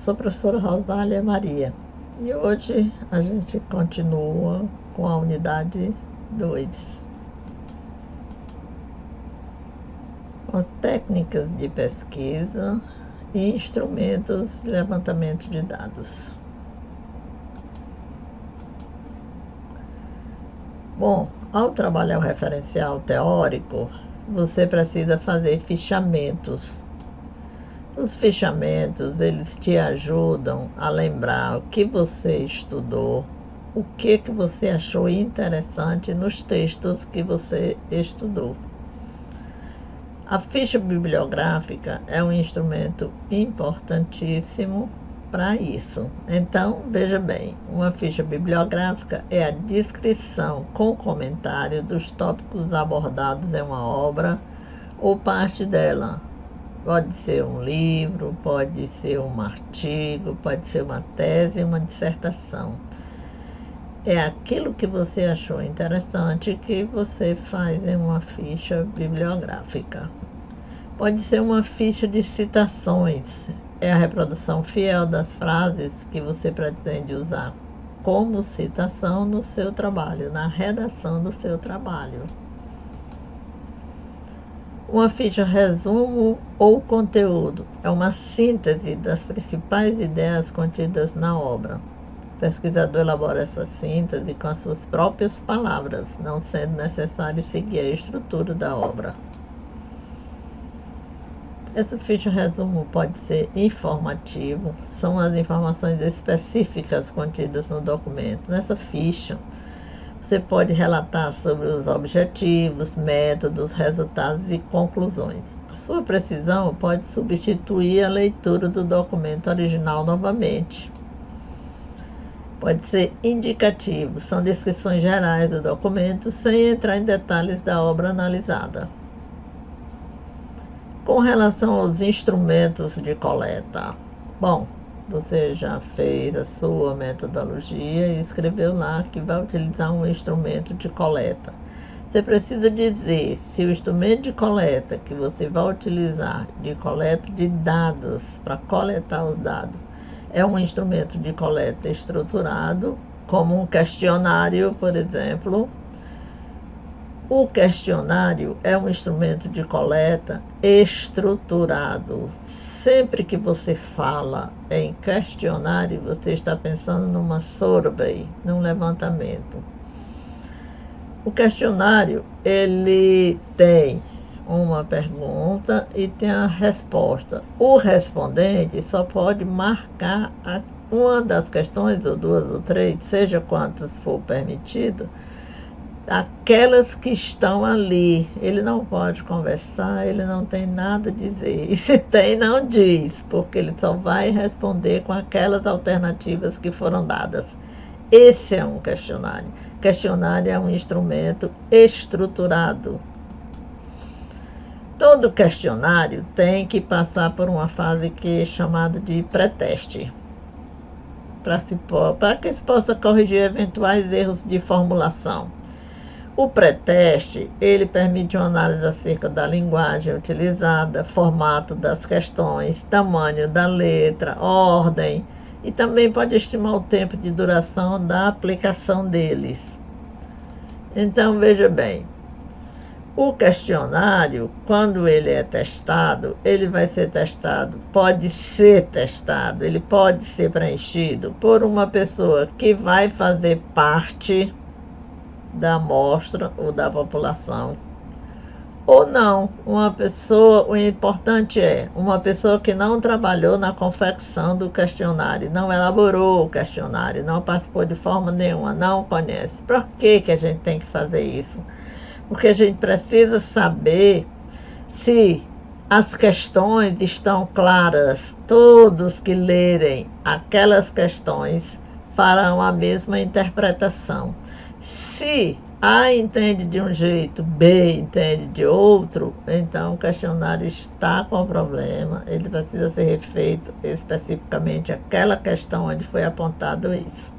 sou a professora Rosália Maria e hoje a gente continua com a unidade 2. As técnicas de pesquisa e instrumentos de levantamento de dados. Bom, ao trabalhar o referencial teórico, você precisa fazer fichamentos. Os fichamentos, eles te ajudam a lembrar o que você estudou, o que você achou interessante nos textos que você estudou. A ficha bibliográfica é um instrumento importantíssimo para isso. Então, veja bem, uma ficha bibliográfica é a descrição com comentário dos tópicos abordados em uma obra ou parte dela. Pode ser um livro, pode ser um artigo, pode ser uma tese, uma dissertação. É aquilo que você achou interessante que você faz em uma ficha bibliográfica. Pode ser uma ficha de citações. É a reprodução fiel das frases que você pretende usar como citação no seu trabalho, na redação do seu trabalho. Uma ficha resumo ou conteúdo é uma síntese das principais ideias contidas na obra. O pesquisador elabora essa síntese com as suas próprias palavras, não sendo necessário seguir a estrutura da obra. Essa ficha resumo pode ser informativo, são as informações específicas contidas no documento. Nessa ficha, você pode relatar sobre os objetivos, métodos, resultados e conclusões. A sua precisão pode substituir a leitura do documento original novamente. Pode ser indicativo, são descrições gerais do documento, sem entrar em detalhes da obra analisada. Com relação aos instrumentos de coleta, bom, você já fez a sua metodologia e escreveu lá que vai utilizar um instrumento de coleta. Você precisa dizer se o instrumento de coleta que você vai utilizar, de coleta de dados, para coletar os dados, é um instrumento de coleta estruturado, como um questionário, por exemplo. O questionário é um instrumento de coleta estruturado. Sempre que você fala em questionário, você está pensando numa survey, num levantamento. O questionário, ele tem uma pergunta e tem a resposta. O respondente só pode marcar uma das questões, ou duas ou três, seja quantas for permitido, aquelas que estão ali. Ele não pode conversar, ele não tem nada a dizer. E se tem, não diz, porque ele só vai responder com aquelas alternativas que foram dadas. Esse é um questionário. Questionário é um instrumento estruturado. Todo questionário tem que passar por uma fase que é chamada de pré-teste, para que se possa corrigir eventuais erros de formulação. O pré-teste, ele permite uma análise acerca da linguagem utilizada, formato das questões, tamanho da letra, ordem, e também pode estimar o tempo de duração da aplicação deles. Então, veja bem, o questionário, quando ele é testado, ele vai ser testado, pode ser testado, ele pode ser preenchido por uma pessoa que vai fazer parte da amostra ou da população, ou não, uma pessoa, o importante é uma pessoa que não trabalhou na confecção do questionário, não elaborou o questionário, não participou de forma nenhuma, não conhece. Por que a gente tem que fazer isso? Porque a gente precisa saber se as questões estão claras. Todos que lerem aquelas questões farão a mesma interpretação. Se A entende de um jeito, B entende de outro, então o questionário está com problema, ele precisa ser refeito especificamente aquela questão onde foi apontado isso.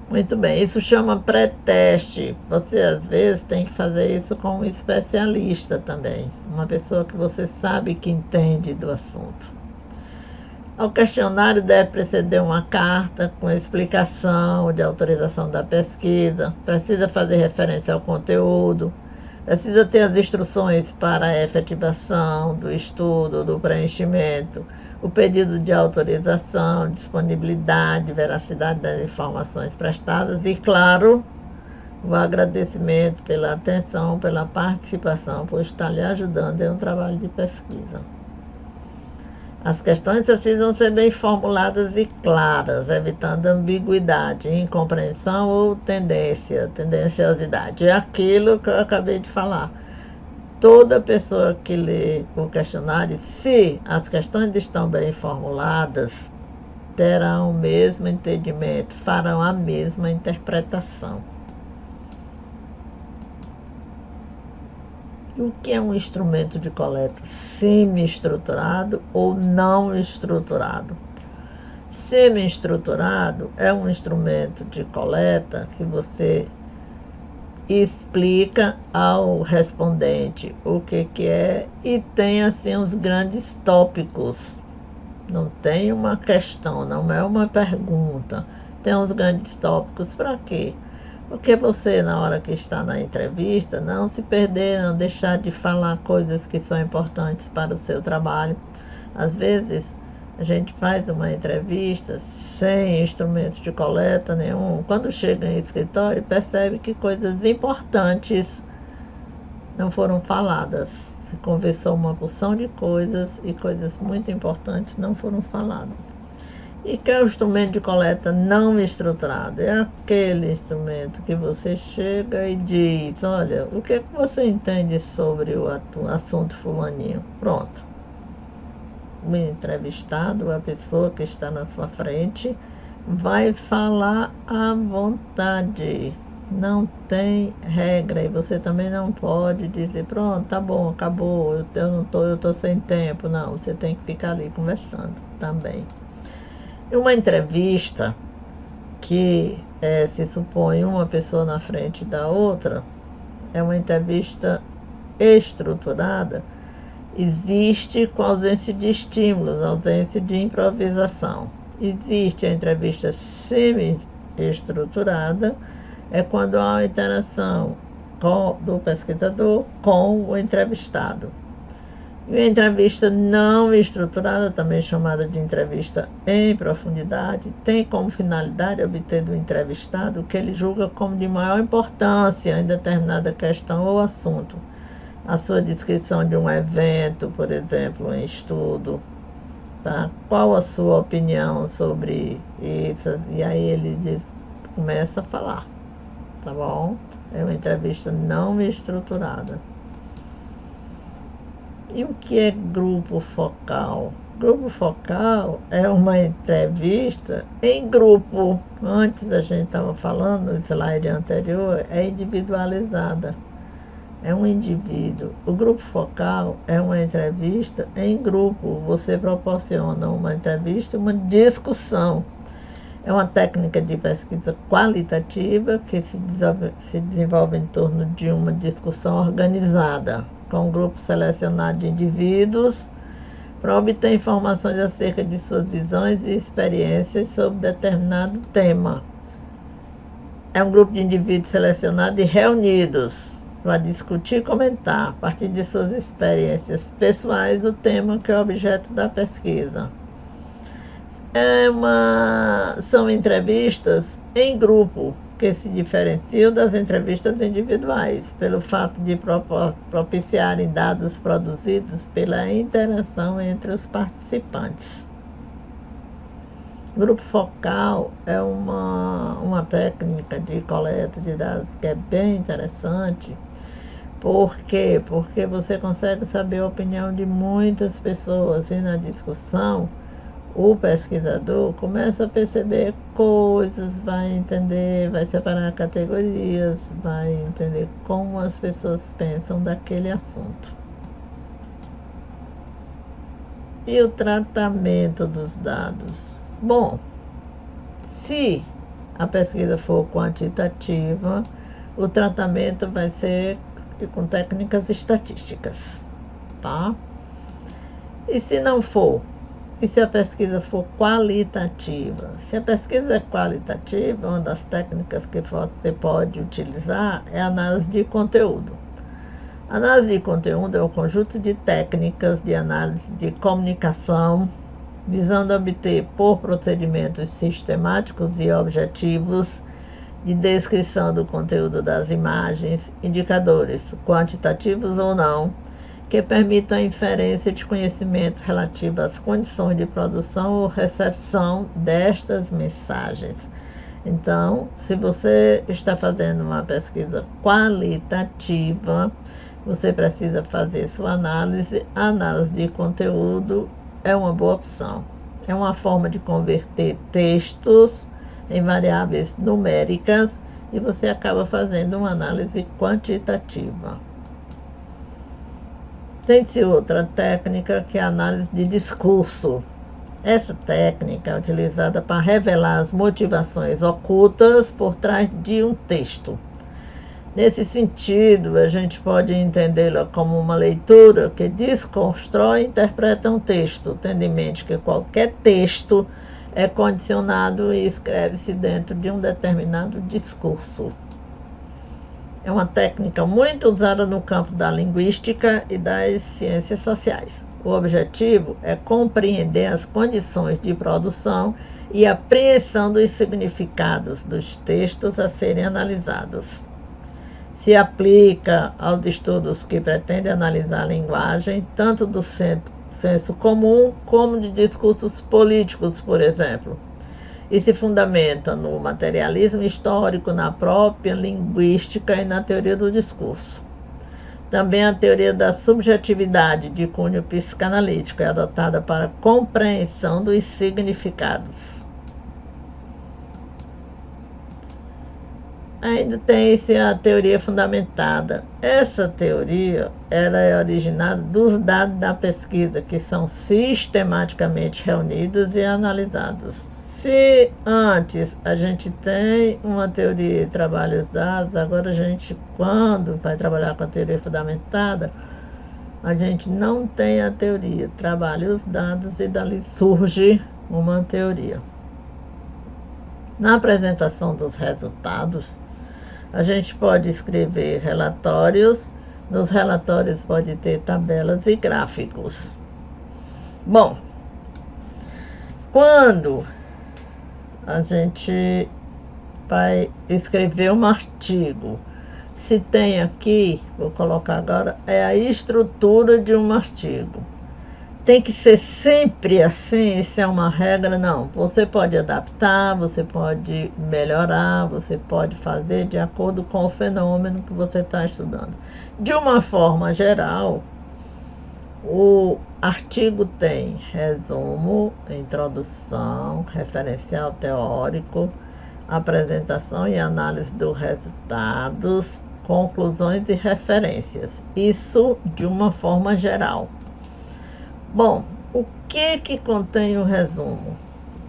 Muito bem, isso chama pré-teste. Você às vezes tem que fazer isso com um especialista também, uma pessoa que você sabe que entende do assunto. Ao questionário deve preceder uma carta com explicação de autorização da pesquisa, precisa fazer referência ao conteúdo, precisa ter as instruções para a efetivação do estudo, do preenchimento, o pedido de autorização, disponibilidade, veracidade das informações prestadas e, claro, o agradecimento pela atenção, pela participação, por estar lhe ajudando em um trabalho de pesquisa. As questões precisam ser bem formuladas e claras, evitando ambiguidade, incompreensão ou tendenciosidade. É aquilo que eu acabei de falar. Toda pessoa que lê o questionário, se as questões estão bem formuladas, terão o mesmo entendimento, farão a mesma interpretação. O que é um instrumento de coleta semi-estruturado ou não estruturado? Semi-estruturado é um instrumento de coleta que você explica ao respondente o que é e tem assim os grandes tópicos. Não tem uma questão, não é uma pergunta. Tem os grandes tópicos para quê? Porque você, na hora que está na entrevista, não se perder, não deixar de falar coisas que são importantes para o seu trabalho. Às vezes, a gente faz uma entrevista sem instrumento de coleta nenhum. Quando chega em escritório, percebe que coisas importantes não foram faladas. Se conversou uma porção de coisas e coisas muito importantes não foram faladas. E que é o instrumento de coleta não estruturado? É aquele instrumento que você chega e diz, olha, o que é que você entende sobre o assunto fulaninho? Pronto. O entrevistado, a pessoa que está na sua frente, vai falar à vontade. Não tem regra e você também não pode dizer, pronto, tá bom, acabou, eu tô sem tempo. Não, você tem que ficar ali conversando também. Uma entrevista que se supõe uma pessoa na frente da outra, é uma entrevista estruturada, existe com ausência de estímulos, ausência de improvisação. Existe a entrevista semi-estruturada, é quando há uma interação do pesquisador com o entrevistado. E a entrevista não estruturada, também chamada de entrevista em profundidade, tem como finalidade obter do entrevistado o que ele julga como de maior importância em determinada questão ou assunto. A sua descrição de um evento, por exemplo, um estudo, tá? Qual a sua opinião sobre isso? E aí ele começa a falar, tá bom? É uma entrevista não estruturada. E o que é grupo focal? Grupo focal é uma entrevista em grupo. Antes a gente estava falando, no slide anterior, é individualizada. É um indivíduo. O grupo focal é uma entrevista em grupo. Você proporciona uma entrevista, uma discussão. É uma técnica de pesquisa qualitativa que se desenvolve em torno de uma discussão organizada, com um grupo selecionado de indivíduos, para obter informações acerca de suas visões e experiências sobre determinado tema. É um grupo de indivíduos selecionados e reunidos para discutir e comentar, a partir de suas experiências pessoais, o tema que é objeto da pesquisa. São entrevistas em grupo, que se diferenciam das entrevistas individuais, pelo fato de propiciarem dados produzidos pela interação entre os participantes. Grupo focal é uma técnica de coleta de dados que é bem interessante. Por quê? Porque você consegue saber a opinião de muitas pessoas e na discussão o pesquisador começa a perceber coisas, vai entender, vai separar categorias, vai entender como as pessoas pensam daquele assunto. E o tratamento dos dados? Bom, se a pesquisa for quantitativa, o tratamento vai ser com técnicas estatísticas, tá? E se não for, e se a pesquisa for qualitativa. Se a pesquisa é qualitativa, uma das técnicas que você pode utilizar é a análise de conteúdo. A análise de conteúdo é um conjunto de técnicas de análise de comunicação, visando obter, por procedimentos sistemáticos e objetivos, de descrição do conteúdo das imagens, indicadores, quantitativos ou não, que permitam a inferência de conhecimento relativo às condições de produção ou recepção destas mensagens. Então, se você está fazendo uma pesquisa qualitativa, você precisa fazer sua análise. A análise de conteúdo é uma boa opção. É uma forma de converter textos em variáveis numéricas e você acaba fazendo uma análise quantitativa. Tem-se outra técnica que é a análise de discurso. Essa técnica é utilizada para revelar as motivações ocultas por trás de um texto. Nesse sentido, a gente pode entendê-la como uma leitura que desconstrói e interpreta um texto, tendo em mente que qualquer texto é condicionado e escreve-se dentro de um determinado discurso. É uma técnica muito usada no campo da linguística e das ciências sociais. O objetivo é compreender as condições de produção e apreensão dos significados dos textos a serem analisados. Se aplica aos estudos que pretendem analisar a linguagem, tanto do senso comum como de discursos políticos, por exemplo, e se fundamenta no materialismo histórico, na própria linguística e na teoria do discurso. Também a teoria da subjetividade de cunho psicanalítico é adotada para a compreensão dos significados. Ainda tem-se a teoria fundamentada. Essa teoria ela é originada dos dados da pesquisa, que são sistematicamente reunidos e analisados. Se antes a gente tem uma teoria e trabalha os dados, agora a gente, quando vai trabalhar com a teoria fundamentada, a gente não tem a teoria, trabalha os dados e dali surge uma teoria. Na apresentação dos resultados, a gente pode escrever relatórios. Nos relatórios pode ter tabelas e gráficos. Bom, quando a gente vai escrever um artigo, se tem aqui, vou colocar agora, é a estrutura de um artigo. Tem que ser sempre assim? Isso é uma regra? Não. Você pode adaptar, você pode melhorar, você pode fazer de acordo com o fenômeno que você está estudando. De uma forma geral, o artigo tem resumo, introdução, referencial teórico, apresentação e análise dos resultados, conclusões e referências. Isso de uma forma geral. Bom, o que contém o resumo?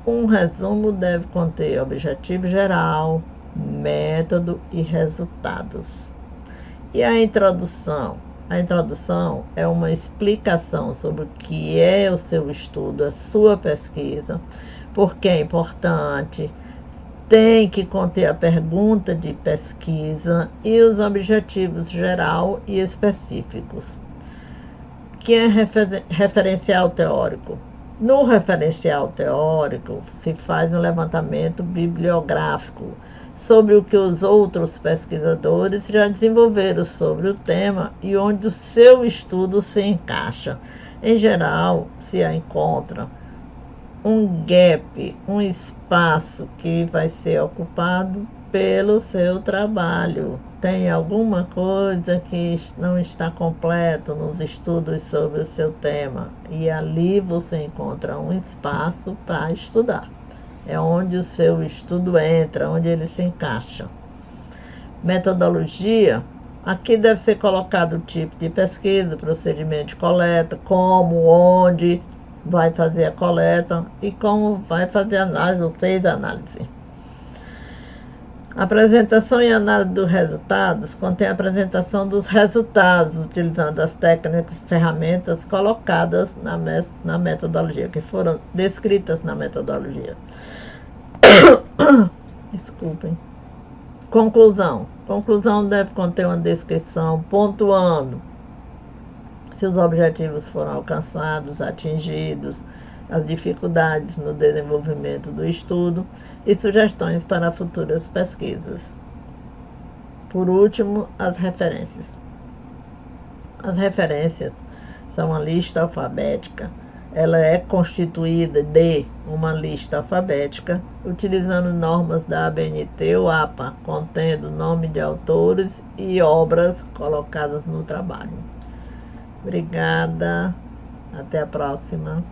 Um resumo deve conter objetivo geral, método e resultados. E a introdução? A introdução é uma explicação sobre o que é o seu estudo, a sua pesquisa, por que é importante, tem que conter a pergunta de pesquisa e os objetivos geral e específicos. Que é referencial teórico. No referencial teórico, se faz um levantamento bibliográfico sobre o que os outros pesquisadores já desenvolveram sobre o tema e onde o seu estudo se encaixa. Em geral, se encontra um gap, um espaço que vai ser ocupado pelo seu trabalho. Tem alguma coisa que não está completo nos estudos sobre o seu tema e ali você encontra um espaço para estudar. É onde o seu estudo entra, onde ele se encaixa. Metodologia, aqui deve ser colocado o tipo de pesquisa, procedimento de coleta, como, onde vai fazer a coleta e como vai fazer a análise, ou fez a análise. Apresentação e análise dos resultados contém a apresentação dos resultados, utilizando as técnicas e ferramentas colocadas na metodologia, que foram descritas na metodologia. Desculpem. Conclusão. Conclusão deve conter uma descrição pontuando se os objetivos foram alcançados, atingidos, as dificuldades no desenvolvimento do estudo e sugestões para futuras pesquisas. Por último, as referências. As referências são uma lista alfabética. Ela é constituída de uma lista alfabética, utilizando normas da ABNT ou APA, contendo nome de autores e obras colocadas no trabalho. Obrigada. Até a próxima.